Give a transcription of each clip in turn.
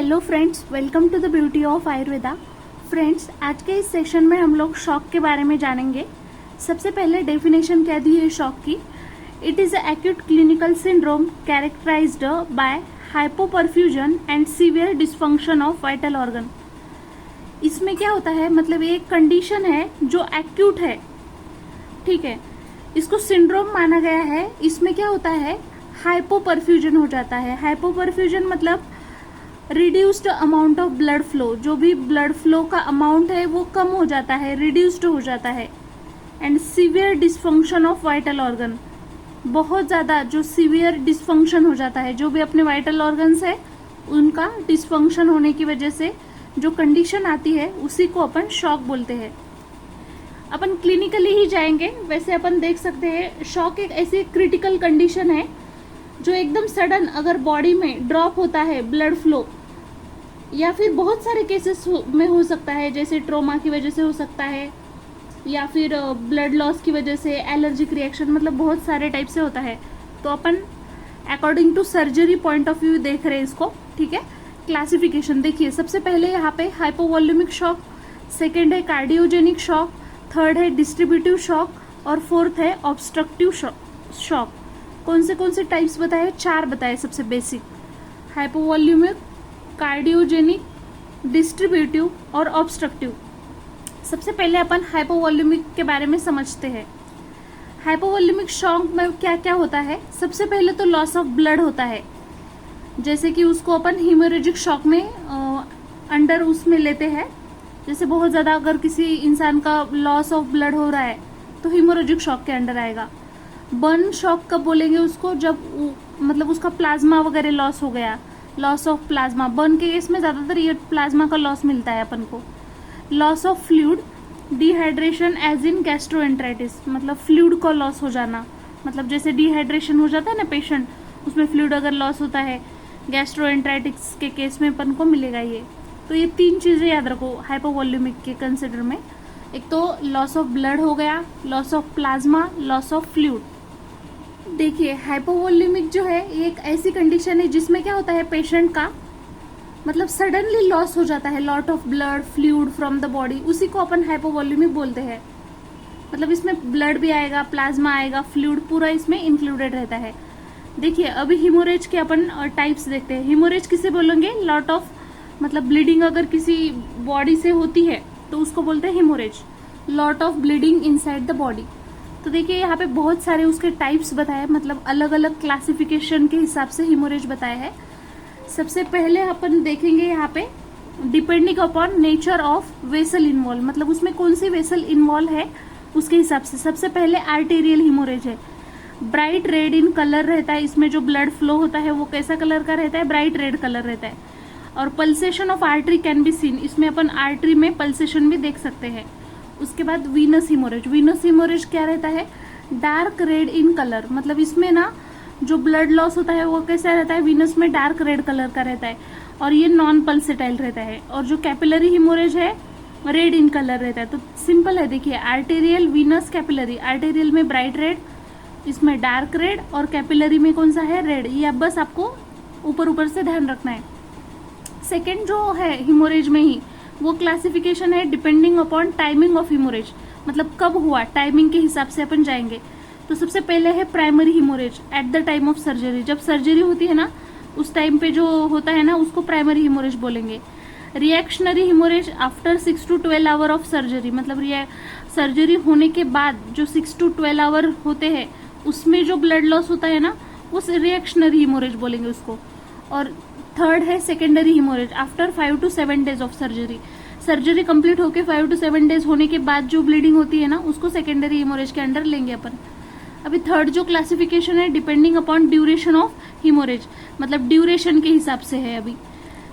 Hello friends, welcome to the beauty of Ayurveda. Friends, आज के इस सेशन में हम लोग शॉक के बारे में जानेंगे। सबसे पहले डेफिनेशन क्या दी है शॉक की। It is acute clinical syndrome characterised by hypoperfusion and severe dysfunction of vital organ. इसमें क्या होता है, मतलब एक कंडीशन है जो एक्यूट है, ठीक है, इसको सिंड्रोम माना गया है। इसमें क्या होता है, हाइपोपरफ्यूजन हो जाता है। हाइपोपरफ्यूजन मतलब reduced amount of blood flow, जो भी ब्लड फ्लो का अमाउंट है वो कम हो जाता है, रिड्यूस्ड हो जाता है। And severe dysfunction of vital organ, बहुत ज्यादा जो सीवियर डिसफंक्शन हो जाता है, जो भी अपने वाइटल ऑर्गन्स है उनका डिसफंक्शन होने की वजह से जो कंडीशन आती है उसी को अपन शॉक बोलते हैं। अपन क्लिनिकली ही जाएंगे। वैसे अपन देख सकते हैं शॉक एक ऐसी क्रिटिकल कंडीशन है जो एकदम सडन अगर बॉडी में ड्रॉप होता है ब्लड फ्लो, या फिर बहुत सारे केसेस में हो सकता है, जैसे ट्रोमा की वजह से हो सकता है, या फिर ब्लड लॉस की वजह से, एलर्जिक रिएक्शन, मतलब बहुत सारे टाइप से होता है। तो अपन according to surgery point of view देख रहे हैं इसको, ठीक है। क्लासिफिकेशन देखिए, सबसे पहले यहाँ पे हाइपोवॉल्यूमिक शॉक, सेकेंड है कार्डियोजेनिक शॉक, थर्ड है डिस्ट्रीब्यूटिव शॉक और फोर्थ है ऑब्स्ट्रक्टिव शॉक। कौन से टाइप्स बताए? 4 बताए। सबसे बेसिक हाइपोवॉल्यूमिक, कार्डियोजेनिक, डिस्ट्रीब्यूटिव और ऑब्स्ट्रक्टिव। सबसे पहले अपन हाइपोवॉल्यूमिक के बारे में समझते हैं। हाइपोवॉल्यूमिक शॉक में क्या क्या होता है? सबसे पहले तो लॉस ऑफ ब्लड होता है, जैसे कि उसको अपन हीमोरेजिक शॉक में अंडर उसमें लेते हैं। जैसे बहुत ज्यादा अगर किसी इंसान का लॉस ऑफ ब्लड हो रहा है तो हीमोरेजिक शॉक के अंडर आएगा। बर्न शॉक कब बोलेंगे उसको? जब मतलब उसका प्लाज्मा वगैरह लॉस हो गया, लॉस ऑफ प्लाज्मा। बर्न के केस में ज्यादातर ये प्लाज्मा का लॉस मिलता है अपन को। Loss of fluid, dehydration as in gastroenteritis, मतलब फ्लूइड का लॉस हो जाना, मतलब जैसे डिहाइड्रेशन हो जाता है ना पेशेंट, उसमें फ्लूइड अगर लॉस होता है, गैस्ट्रोएंटेराइटिस के केस में अपन को मिलेगा ये। तो ये 3 चीजें याद रखो हाइपोवॉल्यूमिक के कंसिडर में। एक तो लॉस ऑफ ब्लड हो गया, loss of plasma, loss of fluid. देखिए हाइपोवॉल्यूमिक जो है ये एक ऐसी कंडीशन है जिसमें क्या होता है, पेशेंट का मतलब सडनली लॉस हो जाता है lot of blood fluid from the body, उसी को अपन हाइपोवॉल्यूमिक बोलते हैं। मतलब इसमें ब्लड भी आएगा, प्लाज्मा आएगा, फ्लूइड पूरा इसमें इंक्लूडेड रहता है। देखिए अभी हिमोरेज के अपन टाइप्स देखते हैं। हिमोरेज किसे बोलेंगे? लॉट ऑफ मतलब ब्लीडिंग अगर किसी बॉडी से होती है तो उसको बोलते हैं haemorrhage. Lot of bleeding inside the body. तो देखिए यहाँ पे बहुत सारे उसके टाइप्स बताए, मतलब अलग अलग क्लासिफिकेशन के हिसाब से हिमोरेज बताया है। सबसे पहले अपन देखेंगे यहाँ पे depending upon nature of vessel involve, मतलब उसमें कौन सी वेसल इन्वॉल्व है उसके हिसाब से। सबसे पहले आर्टेरियल हिमोरेज है, ब्राइट रेड इन कलर रहता है। इसमें जो ब्लड फ्लो होता है वो कैसा कलर का रहता है? ब्राइट रेड कलर रहता है। और pulsation of artery can be seen, इसमें अपन आर्टरी में पल्सेशन भी देख सकते हैं। उसके बाद वीनस हिमोरेज। वीनस हिमोरेज क्या रहता है? डार्क रेड इन कलर, मतलब इसमें ना जो ब्लड लॉस होता है वो कैसा रहता है? वीनस में डार्क रेड कलर का रहता है और ये नॉन पल्सेटाइल रहता है। और जो कैपिलरी हिमोरेज है रेड इन कलर रहता है। तो सिंपल है, देखिए आर्टेरियल, वीनस, कैपिलरी। आर्टेरियल में ब्राइट रेड, इसमें डार्क रेड, और कैपिलरी में कौन सा है? रेड। ये अब बस आपको ऊपर से ध्यान रखना है। सेकेंड जो है हिमोरेज में ही वो क्लासिफिकेशन है depending upon timing of haemorrhage, मतलब कब हुआ, टाइमिंग के हिसाब से अपन जाएंगे। तो सबसे पहले है primary haemorrhage at the time of surgery, जब सर्जरी होती है ना उस टाइम पे जो होता है ना उसको प्राइमरी हिमोरेज बोलेंगे। Reactionary haemorrhage after 6 to 12 hour of surgery, मतलब सर्जरी होने के बाद जो 6 to 12 आवर होते हैं उसमें जो ब्लड लॉस होता है ना उस रिएक्शनरी हिमोरेज बोलेंगे उसको। और थर्ड है secondary haemorrhage after 5 to 7 days of surgery. Surgery complete होके 5 to 7 डेज होने के बाद जो ब्लीडिंग होती है ना उसको सेकेंडरी हिमोरेज के अंडर लेंगे अपन। अभी थर्ड जो क्लासिफिकेशन है depending upon duration of haemorrhage, मतलब ड्यूरेशन के हिसाब से है। अभी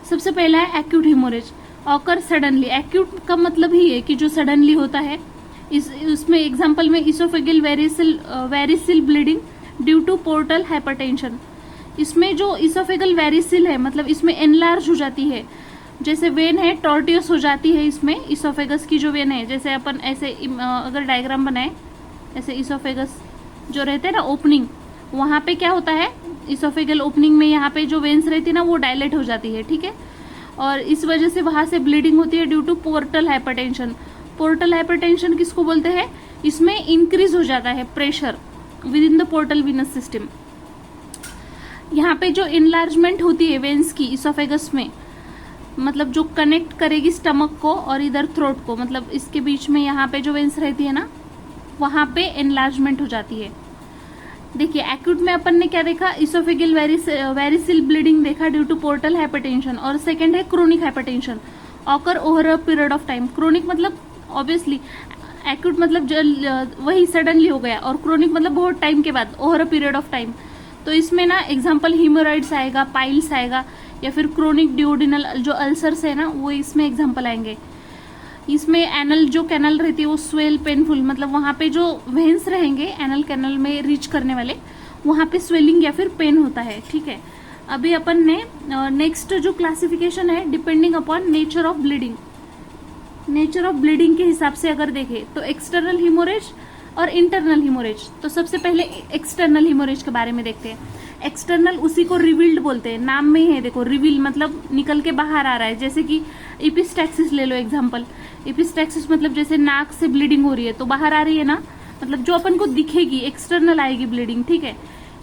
सबसे पहला है acute haemorrhage, occur suddenly. Acute का मतलब ही है कि जो सडनली होता है। इसमें एग्जाम्पल में oesophageal variceal bleeding due to portal hypertension. इसमें जो इसोफेगल वेरिसिल है मतलब इसमें एनलार्ज हो जाती है, जैसे वेन है टॉर्टियस हो जाती है इसमें। इसोफेगस की जो वेन है, जैसे अपन ऐसे अगर डायग्राम बनाए, ऐसे इसोफेगस जो रहते हैं ना ओपनिंग, वहां पे क्या होता है इसोफेगल ओपनिंग में यहाँ पे जो वेन्स रहती है ना वो डायलेट हो जाती है, ठीक है। और इस वजह से वहां से ब्लीडिंग होती है due to portal hypertension. Portal hypertension किसको बोलते हैं? इसमें इंक्रीज हो जाता है pressure within the portal venous system. यहाँ पे जो इनलार्जमेंट होती है वेन्स की इसोफेगस में, मतलब जो कनेक्ट करेगी स्टमक को और इधर थ्रोट को, मतलब इसके बीच में यहाँ पे जो वेन्स रहती है ना, वहां पे एनलार्जमेंट हो जाती है। देखिए एक्यूट में अपन ने क्या देखा? इसोफेगल वेरिसिल ब्लीडिंग देखा ड्यू टू पोर्टल हाइपरटेंशन। और सेकंड है chronic hypertension occur over a period of time. Chronic मतलब ऑब्वियसली, एक्यूट मतलब वही सडनली हो गया, और क्रोनिक मतलब बहुत टाइम के बाद, over a period of time. तो इसमें ना एग्जाम्पल हीमोरॉइड्स आएगा, पाइल्स आएगा, या फिर क्रोनिक ड्यूडिनल जो अल्सर्स है ना, वो इसमें एग्जाम्पल आएंगे। इसमें एनल जो कैनल रहती है वो स्वेल पेनफुल, मतलब वहां पे जो वेन्स रहेंगे एनल कैनल में रीच करने वाले, वहां पे स्वेलिंग या फिर पेन होता है। ठीक है, अभी अपन ने नेक्स्ट जो क्लासिफिकेशन है depending upon nature of bleeding, nature of bleeding के हिसाब से अगर देखें तो एक्सटर्नल हिमोरेज और इंटरनल हिमोरेज। तो सबसे पहले एक्सटर्नल हिमोरेज के बारे में देखते हैं। एक्सटर्नल उसी को रिवील्ड बोलते हैं, नाम में ही है देखो, रिवील मतलब निकल के बाहर आ रहा है। जैसे कि इपिस्टैक्सिस ले लो एग्जांपल। इपिस्टैक्सिस मतलब जैसे नाक से ब्लीडिंग हो रही है तो बाहर आ रही है ना, मतलब जो अपन को दिखेगी, एक्सटर्नल आएगी ब्लीडिंग। ठीक है,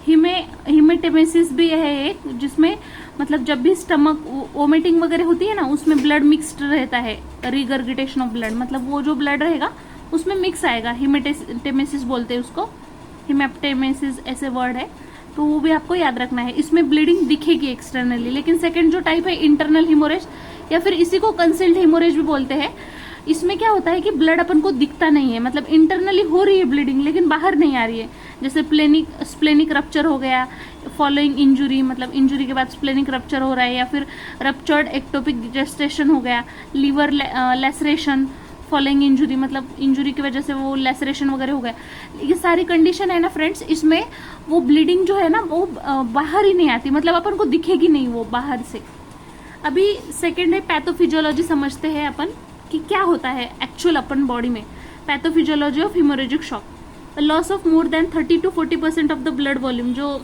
हिमेटेमेसिस भी है एक, जिसमें मतलब जब भी स्टमक वोमिटिंग वगैरह होती है ना, उसमें ब्लड मिक्स्ड रहता है, रिगर्गिटेशन ऑफ ब्लड, मतलब वो जो ब्लड रहेगा उसमें मिक्स आएगा, हिमेटेमेसिस बोलते हैं उसको, हिमेप्टेमेसिस ऐसे वर्ड है, तो वो भी आपको याद रखना है। इसमें ब्लीडिंग दिखेगी एक्सटर्नली। लेकिन सेकंड जो टाइप है इंटरनल हिमोरेज, या फिर इसी को कंसील्ड हिमोरेज भी बोलते हैं, इसमें क्या होता है कि ब्लड अपन को दिखता नहीं है, मतलब इंटरनली हो रही है ब्लीडिंग लेकिन बाहर नहीं आ रही है। जैसे स्प्लेनिक रप्चर हो गया फॉलोइंग इंजुरी, मतलब इंजुरी के बाद स्प्लेनिक रप्चर हो रहा है, या फिर रप्चर्ड एक्टोपिक जेस्टेशन हो गया, लीवर लेसरेशन फॉलोइंग इंजुरी, मतलब इंजुरी की वजह से वो लेसरेशन वगैरह हो गया। ये सारी कंडीशन है ना फ्रेंड्स, इसमें वो ब्लीडिंग जो है ना वो बाहर ही नहीं आती, मतलब अपन को दिखेगी नहीं वो बाहर से। अभी सेकेंड है पैथोफिजियोलॉजी, समझते हैं अपन कि क्या होता है एक्चुअल अपन बॉडी में। Pathophysiology of haemorrhagic shock. Loss of more than 30 to 40% of the blood volume. जो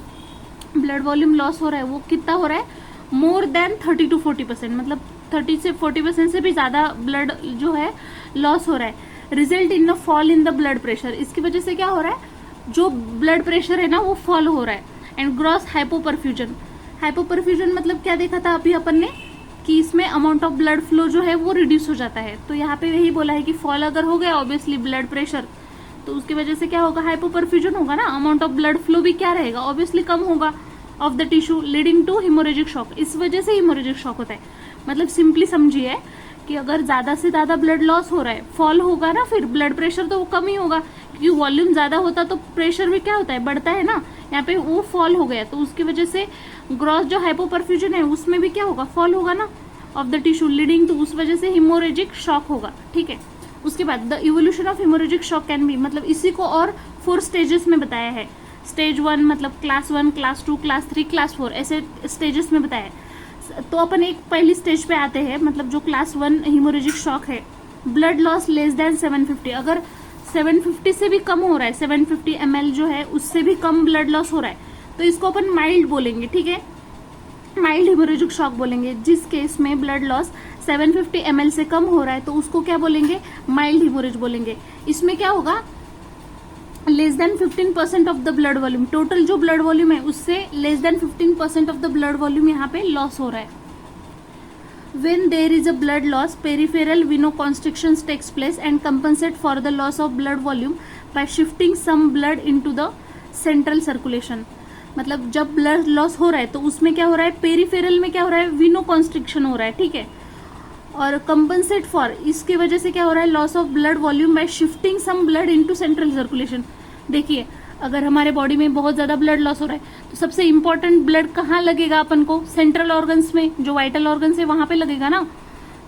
ब्लड वॉल्यूम लॉस हो रहा है वो कितना हो रहा है? मोर देन 30 to 40%, मतलब 30 से 40% से भी ज्यादा ब्लड जो है लॉस हो रहा है। Result in a fall in the blood pressure. इसकी वजह से क्या हो रहा है? जो ब्लड प्रेशर है ना वो फॉल हो रहा है। And gross hypoperfusion. हाइपोपरफ्यूजन मतलब क्या देखा था अभी अपन ने कि इसमें अमाउंट ऑफ ब्लड फ्लो जो है वो रिड्यूस हो जाता है। तो यहाँ पे यही बोला है कि फॉल अगर हो गया ऑब्वियसली ब्लड प्रेशर, तो उसकी वजह से क्या होगा? हाइपोपरफ्यूजन होगा ना, अमाउंट ऑफ ब्लड फ्लो भी क्या रहेगा? ऑब्वियसली कम होगा of the tissue, leading to haemorrhagic shock. इस वजह से हिमोरेजिक शॉक होता है। मतलब सिंपली समझिए कि अगर ज्यादा से ज्यादा ब्लड लॉस हो रहा है, फॉल होगा ना, फिर ब्लड प्रेशर तो वो कम ही होगा, क्योंकि वॉल्यूम ज्यादा होता तो प्रेशर भी क्या होता है? बढ़ता है ना। यहाँ पे वो फॉल हो गया तो उसकी वजह से ग्रॉस जो हाइपोपरफ्यूजन है उसमें भी क्या होगा? फॉल होगा ना of the tissue, leading to, उस वजह से हिमोरेजिक शॉक होगा। ठीक है, उसके बाद the evolution of haemorrhagic shock can be, मतलब इसी को और 4 स्टेजेस में बताया है। स्टेज 1 मतलब क्लास 1, क्लास 2, क्लास 3, क्लास 4 ऐसे स्टेजेस में बताया है। तो अपन एक पहली स्टेज पे आते हैं, मतलब जो क्लास 1 हिमोरेजिक शॉक है, ब्लड लॉस लेस देन 750। अगर 750 से भी कम हो रहा है, 750 ml जो है उससे भी कम ब्लड लॉस हो रहा है, तो इसको अपन माइल्ड बोलेंगे। ठीक है, माइल्ड हिमोरेजिक शॉक बोलेंगे। जिस केस में ब्लड लॉस 750 ml से कम हो रहा है तो उसको क्या बोलेंगे? माइल्ड हिमोरेज बोलेंगे। इसमें क्या होगा? Less than 15% of the blood volume, total जो ब्लड वॉल्यूम है उससे less than 15% of the blood volume यहाँ पे लॉस हो रहा है। When there is a blood loss, peripheral venoconstrictions takes place and compensate for the loss of blood volume by shifting some blood into the central circulation. मतलब जब blood loss हो रहा है तो उसमें क्या हो रहा है? पेरिफेरल में क्या हो रहा है? विनोकॉन्स्ट्रिक्शन हो रहा है। ठीक है, और कंपनसेट फॉर, इसकी वजह से क्या हो रहा है? Loss of blood volume by shifting some blood into central circulation. देखिए अगर हमारे बॉडी में बहुत ज्यादा ब्लड लॉस हो रहा है तो सबसे इंपॉर्टेंट ब्लड कहाँ लगेगा अपन को? सेंट्रल ऑर्गन्स में, जो वाइटल ऑर्गन्स है वहां पे लगेगा ना।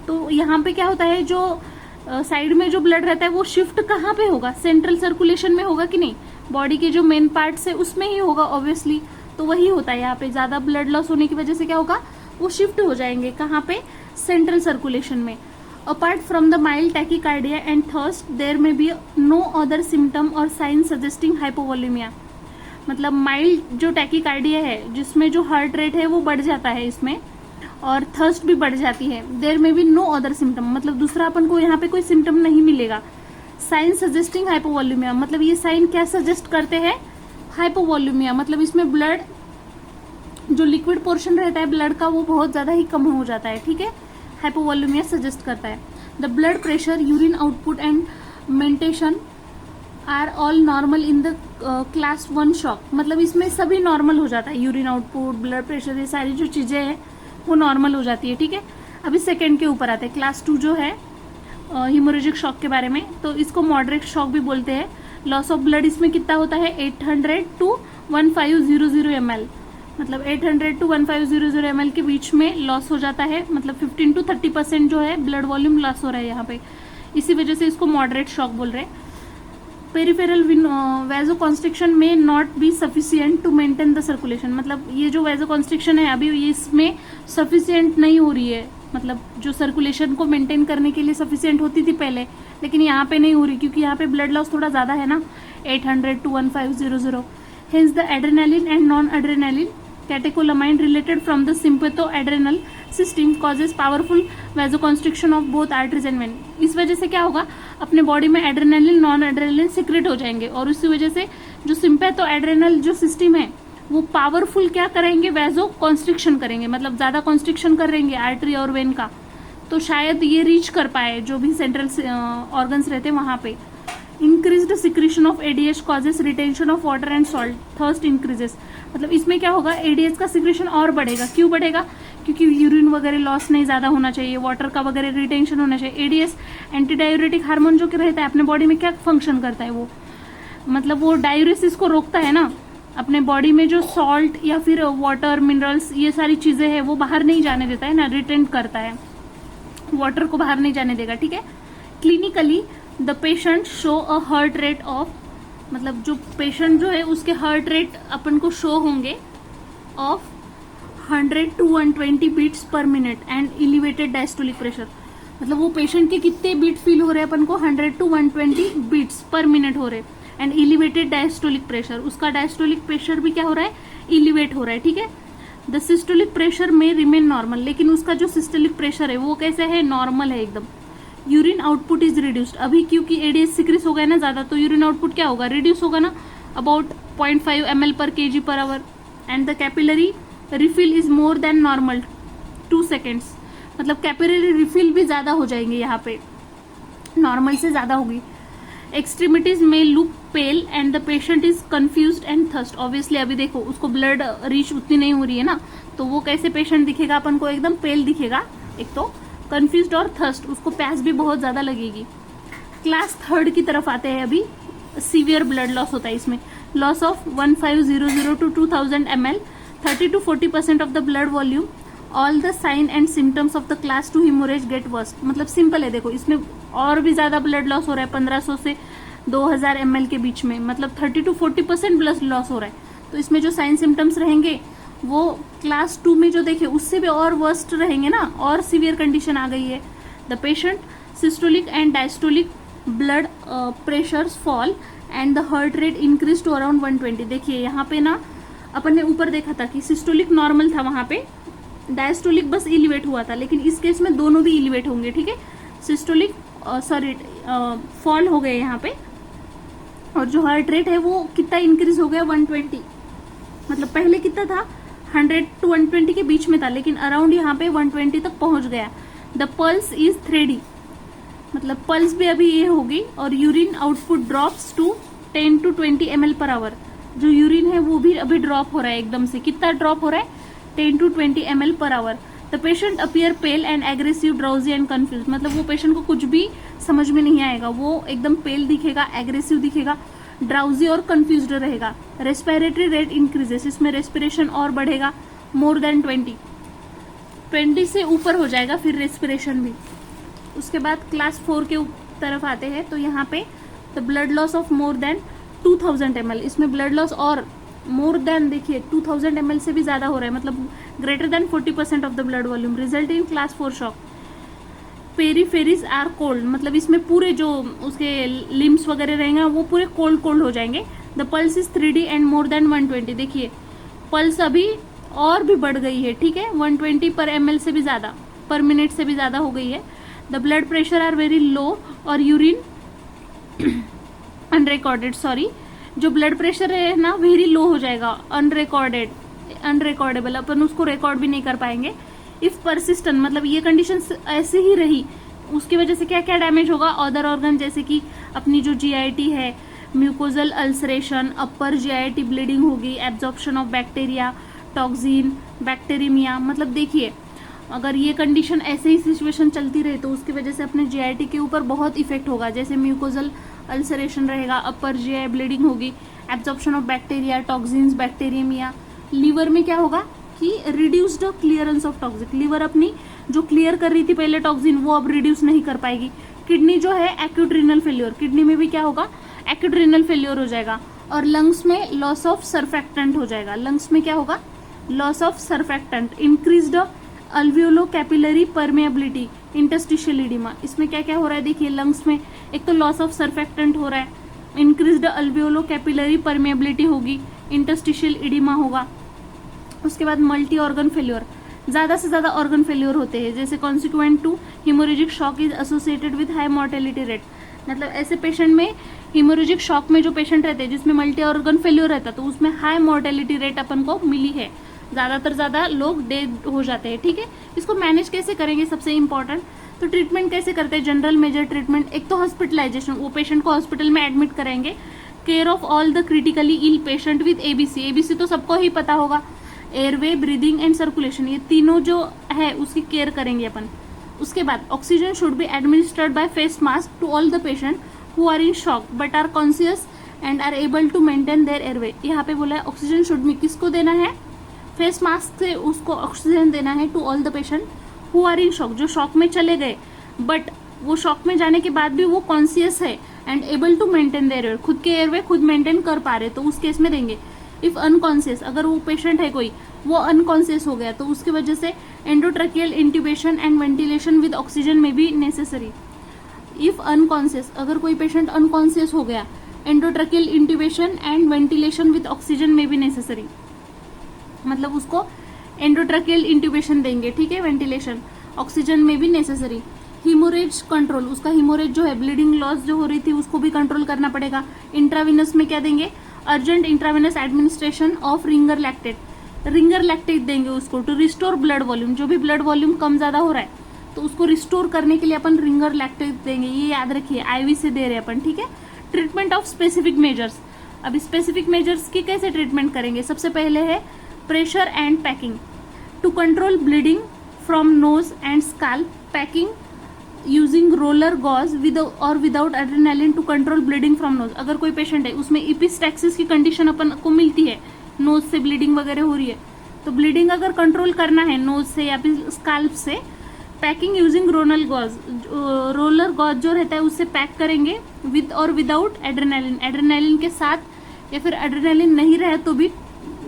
तो यहाँ पे क्या होता है? जो साइड में जो ब्लड रहता है वो शिफ्ट कहाँ पे होगा? सेंट्रल सर्कुलेशन में होगा कि नहीं? बॉडी के जो मेन पार्ट्स है उसमें ही होगा ऑब्वियसली। तो वही होता है यहाँ पे, ज्यादा ब्लड लॉस होने की वजह से क्या होगा? वो शिफ्ट हो जाएंगे कहाँ पे? सेंट्रल सर्कुलेशन में। Apart from the mild tachycardia and thirst there may be no other symptom or sign suggesting hypovolaemia. मतलब माइल्ड जो टैकीकार्डिया है जिसमें जो हार्ट रेट है वो बढ़ जाता है इसमें, और थर्स्ट भी बढ़ जाती है। देयर में भी नो अदर सिम्टम, मतलब दूसरा अपन को यहाँ पे कोई सिम्टम नहीं मिलेगा। साइन सजेस्टिंग हाइपोवॉल्यूमिया, मतलब ये साइन क्या सजेस्ट करते हैं, हाइपोवॉल्यूमिया, मतलब इसमें ब्लड जो लिक्विड पोर्शन रहता है ब्लड का वो बहुत ज्यादा ही कम हो जाता है, ठीक है, हाइपोवॉल्यूमिया सजेस्ट करता है। The blood pressure, urine output and mentation are all normal in the class 1 shock, मतलब इसमें सभी नॉर्मल हो जाता है, यूरिन आउटपुट, ब्लड प्रेशर, ये सारी जो चीजें हैं वो नॉर्मल हो जाती है, ठीक है। अभी सेकेंड के ऊपर आते हैं, क्लास 2 जो है हिमोरेजिक शॉक के बारे में, तो इसको मॉडरेट शॉक भी बोलते हैं। लॉस ऑफ ब्लड इसमें कितना होता है, 800 to 1500 ml, मतलब 800 to 1500 ml के बीच में लॉस हो जाता है, मतलब 15 to 30% जो है ब्लड वॉल्यूम लॉस हो रहा है यहाँ पे, इसी वजह से इसको मॉडरेट शॉक बोल रहे हैं। Peripheral vasoconstriction may not be sufficient to maintain the circulation, मतलब ये जो वैसोकॉन्स्ट्रिक्शन है अभी इसमें सफिशिएंट नहीं हो रही है, मतलब जो सर्कुलेशन को मेंटेन करने के लिए सफिशिएंट होती थी पहले, लेकिन यहाँ पे नहीं हो रही क्योंकि यहाँ पे ब्लड लॉस थोड़ा ज्यादा है ना, 800 to 1500। Hence the adrenaline and non adrenaline catecholamine related from the sympathoadrenal system causes powerful vasoconstriction of both arteries and when. इस वजह से क्या होगा, अपने बॉडी में एड्रेनालिन नॉन एड्रेनालिन सिक्रेट हो जाएंगे और उसी वजह से जो सिम्पैथोएड्रेनल जो सिस्टम है वो पावरफुल क्या करेंगे, वैसो कॉन्स्ट्रिक्शन करेंगे, मतलब ज्यादा कॉन्स्ट्रिक्शन करेंगे आर्टरी और वेन का, तो शायद ये रीच कर पाए जो भी सेंट्रल ऑर्गन्स रहते हैं वहां पे। Increased secretion of ADH causes retention of water and salt, thirst increases, मतलब इसमें क्या होगा, एडीएच का सिक्रेशन और बढ़ेगा। क्यों बढ़ेगा, क्योंकि यूरिन वगैरह लॉस नहीं ज्यादा होना चाहिए, वाटर का वगैरह रिटेंशन होना चाहिए। एडीएस एंटी डायूरेटिक हार्मोन जो कि रहता है अपने बॉडी में क्या फंक्शन करता है, वो मतलब वो डायूरेसिस को रोकता है ना, अपने बॉडी में जो सॉल्ट या फिर वाटर मिनरल्स ये सारी चीजें हैं वो बाहर नहीं जाने देता है ना, रिटेंट करता है, वाटर को बाहर नहीं जाने देगा, ठीक है। Clinically the patient show a heart rate of, मतलब जो पेशेंट जो है उसके हार्ट रेट अपन को शो होंगे of 100 to 120 beats per minute and elevated diastolic pressure, मतलब वो पेशेंट के कितने बीट फील हो रहे हैं अपन को, 100 to 120 बीट्स पर मिनट हो रहे हैं, एंड एलिवेटेड डायस्टोलिक प्रेशर, उसका डायस्टोलिक प्रेशर भी क्या हो रहा है, एलिवेट हो रहा है, ठीक है। द सिस्टोलिक प्रेशर में रिमेन नॉर्मल, लेकिन उसका जो सिस्टोलिक प्रेशर है वो कैसे है, नॉर्मल है एकदम। यूरिन आउटपुट इज रिड्यूस्ड, अभी क्योंकि एडीएच सिक्रीज हो गया ना ज्यादा, तो यूरिन आउटपुट क्या होगा, रिड्यूस होगा ना, about 0.5 ml per kg per hour, and the capillary refill is more than normal 2 seconds, मतलब कैपिलरी रिफिल भी ज्यादा हो जाएंगे यहाँ पे, नॉर्मल से ज्यादा होगी। Extremities may look pale and the patient is confused and thirst, obviously अभी देखो उसको ब्लड रीच उतनी नहीं हो रही है ना, तो वो कैसे पेशेंट दिखेगा अपन को, एकदम पेल दिखेगा, एक तो कंफ्यूज्ड और थर्स्ट, उसको प्यास भी बहुत ज्यादा लगेगी। क्लास 3 की तरफ आते हैं अभी, सीवियर ब्लड लॉस होता है इसमें, loss of 1500 to 2000 ml, 30 to 40% of the blood volume, all the sign and symptoms of the class 2 haemorrhage get worst, मतलब सिंपल है, देखो इसमें और भी ज्यादा ब्लड लॉस हो रहा है, 1500 से 2000 ml के बीच में, मतलब 30 to 40% ब्लड लॉस हो रहा है, तो इसमें जो साइन सिम्टम्स रहेंगे वो क्लास 2 में जो देखे उससे भी और वर्स्ट रहेंगे ना, और सीवियर कंडीशन आ गई है। The patient systolic and diastolic blood pressures fall and the heart rate increase to around 120, देखिए यहाँ पे ना अपन ने ऊपर देखा था कि सिस्टोलिक नॉर्मल था, वहां पे डायस्टोलिक बस इलिवेट हुआ था, लेकिन इस केस में दोनों भी इलिवेट होंगे, ठीक है। सिस्टोलिक फॉल हो गए यहाँ पे, और जो हार्ट रेट है वो कितना इंक्रीज हो गया, 120, मतलब पहले कितना था, 100 to 120 के बीच में था, लेकिन अराउंड यहाँ पे 120 तक पहुंच गया। द पल्स इज थ्रेडी, मतलब पल्स भी अभी ये होगी, और urine output drops to 10 to 20 ml per hour, जो यूरिन है वो भी अभी ड्रॉप हो रहा है एकदम से, कितना ड्रॉप हो रहा है, 10 to 20 ml per hour। The patient appear pale and aggressive, drowsy and confuse, मतलब वो पेशेंट को कुछ भी समझ में नहीं आएगा, वो एकदम पेल दिखेगा, एग्रेसिव दिखेगा, ड्राउजी और कंफ्यूज्ड रहेगा। रेस्पिरेटरी रेट इंक्रीजेस, इसमें रेस्पिरेशन और बढ़ेगा, मोर देन 20 से ऊपर हो जाएगा फिर रेस्पिरेशन भी। उसके बाद क्लास 4 के तरफ आते हैं, तो यहाँ पे the blood loss of more than 2000 ml, इसमें ब्लड लॉस और मोर देन देखिए 2000 ml से भी ज्यादा हो रहा है, मतलब greater than 40% of the blood volume, result in class 4 shock. Peripheries are cold, मतलब इसमें पूरे जो उसके लिम्स वगैरह रहेंगे वो पूरे कोल्ड हो जाएंगे। The pulse is 3D and more than 120, देखिए पल्स अभी और भी बढ़ गई है, ठीक है, 120 पर ml से भी ज़्यादा, पर मिनट से भी ज़्यादा हो गई है। The blood pressure are very low और यूरिन अनरिकॉर्डेड, सॉरी, जो ब्लड प्रेशर है ना वेरी लो हो जाएगा, अनरिकॉर्डेबल, अपन उसको रिकॉर्ड भी नहीं कर पाएंगे। इफ परसिस्टेंट, मतलब ये कंडीशन ऐसे ही रही, उसकी वजह से क्या क्या डैमेज होगा, अदर ऑर्गन जैसे कि अपनी जो जीआईटी है, म्यूकोजल अल्सरेशन, अपर जीआईटी ब्लीडिंग होगी, absorption of bacteria, toxin, bacteraemia. मतलब देखिए अगर ये कंडीशन ऐसे ही सिचुएशन चलती रहे तो उसकी वजह से अपने जीआईटी के ऊपर बहुत इफेक्ट होगा, जैसे म्यूकोजल अल्सरेशन रहेगा, अपर जीआई ब्लीडिंग होगी, absorption of bacteria, toxins, bacteraemia. Liver में क्या होगा कि reduced clearance of toxic, liver अपनी जो क्लियर कर रही थी पहले टॉक्सिन वो अब रिड्यूस नहीं कर पाएगी। किडनी जो है एक्यूट रीनल फेल्योर, किडनी में भी क्या होगा, एक्यूट रीनल फेल्योर हो जाएगा। और लंग्स में लॉस ऑफ सर्फेक्टेंट हो जाएगा, लंग्स में क्या होगा, loss of surfactant. Increased alveolo capillary permeability, interstitial oedema, इसमें क्या क्या हो रहा है देखिए, लंग्स में एक तो लॉस ऑफ सर्फेक्टेंट हो रहा है, इंक्रीज्ड अल्वियोलो कैपिलरी परमेबिलिटी होगी, इंटरस्टिशियल इडिमा होगा। उसके बाद मल्टी ऑर्गन फेल्योर, ज्यादा से ज्यादा ऑर्गन फेल्योर होते हैं, जैसे consequent to haemorrhagic shock is associated with high mortality rate. मतलब ऐसे पेशेंट में, हिमोरेजिक शॉक में जो पेशेंट रहते हैं जिसमें मल्टी ऑर्गन फेल्योर रहता है तो उसमें हाई मोर्टेलिटी रेट अपन को मिली है, ज्यादातर ज्यादा लोग डेड हो जाते हैं, ठीक है। इसको मैनेज कैसे करेंगे, सबसे इंपॉर्टेंट, तो ट्रीटमेंट कैसे करते हैं, जनरल मेजर ट्रीटमेंट। एक तो हॉस्पिटलाइजेशन, वो पेशेंट को हॉस्पिटल में एडमिट करेंगे। Care of all the critically ill patient with ABC, ABC तो सबको ही पता होगा, एयरवे, ब्रीदिंग एंड सर्कुलेशन, ये तीनों जो है उसकी केयर करेंगे अपन। उसके बाद oxygen should be administered by face mask to all the patient who are in shock but are conscious and are able to maintain their airway. यहाँ पे बोला है ऑक्सीजन शुड बी, किसको देना है, फेस मास्क से उसको ऑक्सीजन देना है to all the patient who are in shock, जो शॉक में चले गए बट वो शॉक में जाने के बाद भी वो कॉन्शियस है, and able to maintain their airway, खुद के एयरवे खुद मेंटेन कर पा रहे, तो उस केस में देंगे। इफ अनकॉन्शियस, अगर वो पेशेंट है कोई वो अनकॉन्शियस हो गया तो उसकी वजह से endotracheal intubation and ventilation with oxygen में भी नेसेसरी। इफ अनकॉन्शियस, अगर कोई पेशेंट अनकॉन्शियस हो गया, endotracheal intubation and ventilation with oxygen में भी नेसेसरी, मतलब उसको एंडोट्रैकियल इंट्यूबेशन देंगे, ठीक है, वेंटिलेशन, ऑक्सीजन में भी नेसेसरी। हिमोरेज कंट्रोल, उसका हिमोरेज जो है, ब्लीडिंग लॉस जो हो रही थी उसको भी कंट्रोल करना पड़ेगा। इंट्राविनस में क्या देंगे, urgent intravenous administration of Ringer lactate, Ringer lactate देंगे उसको टू रिस्टोर ब्लड वॉल्यूम, जो भी ब्लड वॉल्यूम कम ज्यादा हो रहा है तो उसको रिस्टोर करने के लिए अपन रिंगर लैक्टेट देंगे, ये याद रखिए, आईवी से दे रहे हैं अपन, ठीक है। ट्रीटमेंट ऑफ स्पेसिफिक मेजर्स, अब स्पेसिफिक मेजर्स की कैसे ट्रीटमेंट करेंगे, सबसे पहले है pressure and packing to control bleeding from nose and scalp, packing using roller gauze with और without adrenaline to control bleeding from nose. अगर कोई पेशेंट है उसमें इपिस्टैक्सिस की कंडीशन अपन को मिलती है, नोज से ब्लीडिंग वगैरह हो रही है, तो ब्लीडिंग अगर कंट्रोल करना है नोज से या फिर स्कैल्प से, पैकिंग यूजिंग रोलर गॉज जो रहता है उससे पैक करेंगे, विद और विदाउट एड्रेनालिन, एड्रेनालिन के साथ या फिर एड्रेनालिन नहीं रहे तो भी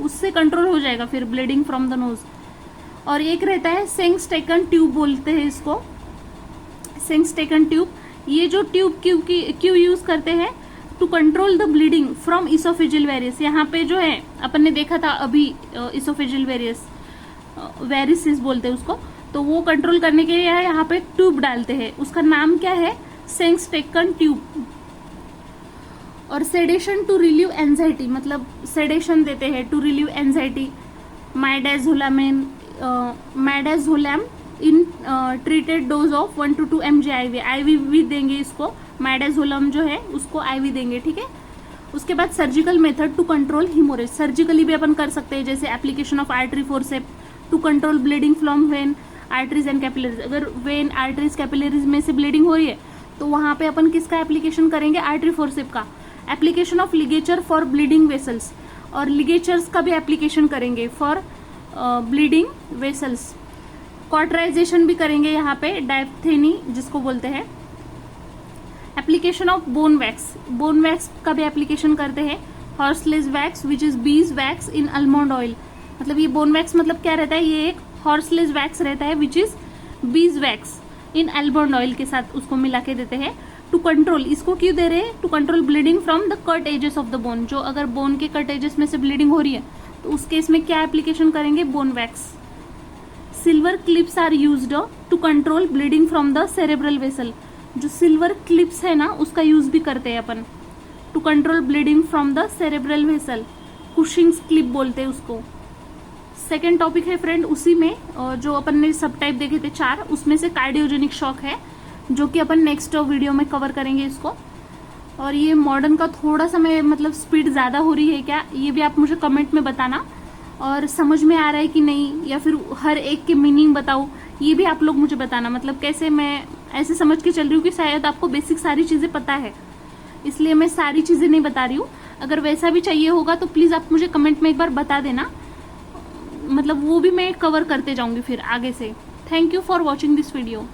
उससे कंट्रोल हो जाएगा फिर ब्लीडिंग फ्रॉम द नोज। और एक रहता है सेंगस्टेकन ट्यूब बोलते हैं इसको, सेंगस्टेकन ट्यूब, ये जो ट्यूब क्यों यूज करते हैं, to control the bleeding from oesophageal varices. यहाँ पे जो है अपन ने देखा था अभी इसोफेजियल वेरिसिस बोलते हैं उसको, तो वो कंट्रोल करने के लिए यहाँ पे ट्यूब डालते हैं, उसका नाम क्या है, सेंगस्टेकन ट्यूब। और सेडेशन टू रिलीव एंजाइटी, मतलब सेडेशन देते हैं to relieve anxiety, midazolam in treated dose of 1 to 2 mg IV, IV भी देंगे इसको, माइडाजोलम जो है उसको आईवी देंगे, ठीक है। उसके बाद surgical method to control haemorrhage, surgically भी अपन कर सकते हैं, जैसे application of artery forceps to control bleeding from vein, arteries and capillaries. अगर वेन, आर्टरीज, कैपिलरीज में से ब्लीडिंग हो रही है तो वहां पे अपन किसका एप्लीकेशन करेंगे, आर्टरी फोर्सेप का। Application of ligature for bleeding vessels, और लिगेचर्स का भी एप्लीकेशन करेंगे फॉर ब्लीडिंग वेसल्स। कॉटराइजेशन भी करेंगे यहाँ पे, डायप्थेनी जिसको बोलते हैं। एप्लीकेशन ऑफ बोन वैक्स का भी एप्लीकेशन करते हैं। Horsley's wax which is bees wax in almond oil, मतलब ये बोन वैक्स मतलब क्या रहता है, ये एक हॉर्सलेस वैक्स रहता है विच is bees wax in almond oil के साथ उसको मिला के देते हैं। टू कंट्रोल, इसको क्यों दे रहे हैं, to control bleeding from the cut edges of the bone, जो अगर बोन के कट एजेस में से ब्लीडिंग हो रही है तो उस केस में क्या एप्लीकेशन करेंगे, bone wax. Silver clips are used to control bleeding from the cerebral vessel. जो सिल्वर क्लिप्स है ना उसका यूज भी करते हैं अपन to control bleeding from the cerebral vessel, Cushing's clip बोलते हैं उसको। सेकेंड टॉपिक है फ्रेंड उसी में जो अपन ने सब टाइप देखे थे 4, उसमें से कार्डियोजेनिक शॉक है जो कि अपन नेक्स्ट वीडियो में कवर करेंगे इसको। और ये मॉडर्न का थोड़ा सा मैं मतलब स्पीड ज़्यादा हो रही है क्या, ये भी आप मुझे कमेंट में बताना, और समझ में आ रहा है कि नहीं, या फिर हर एक के मीनिंग बताऊँ, ये भी आप लोग मुझे बताना। मतलब कैसे, मैं ऐसे समझ के चल रही हूँ कि शायद आपको बेसिक सारी चीज़ें पता है, इसलिए मैं सारी चीज़ें नहीं बता रही हूँ। अगर वैसा भी चाहिए होगा तो प्लीज़ आप मुझे कमेंट में एक बार बता देना, मतलब वो भी मैं कवर करते जाऊंगी फिर आगे से। Thank you for watching this video.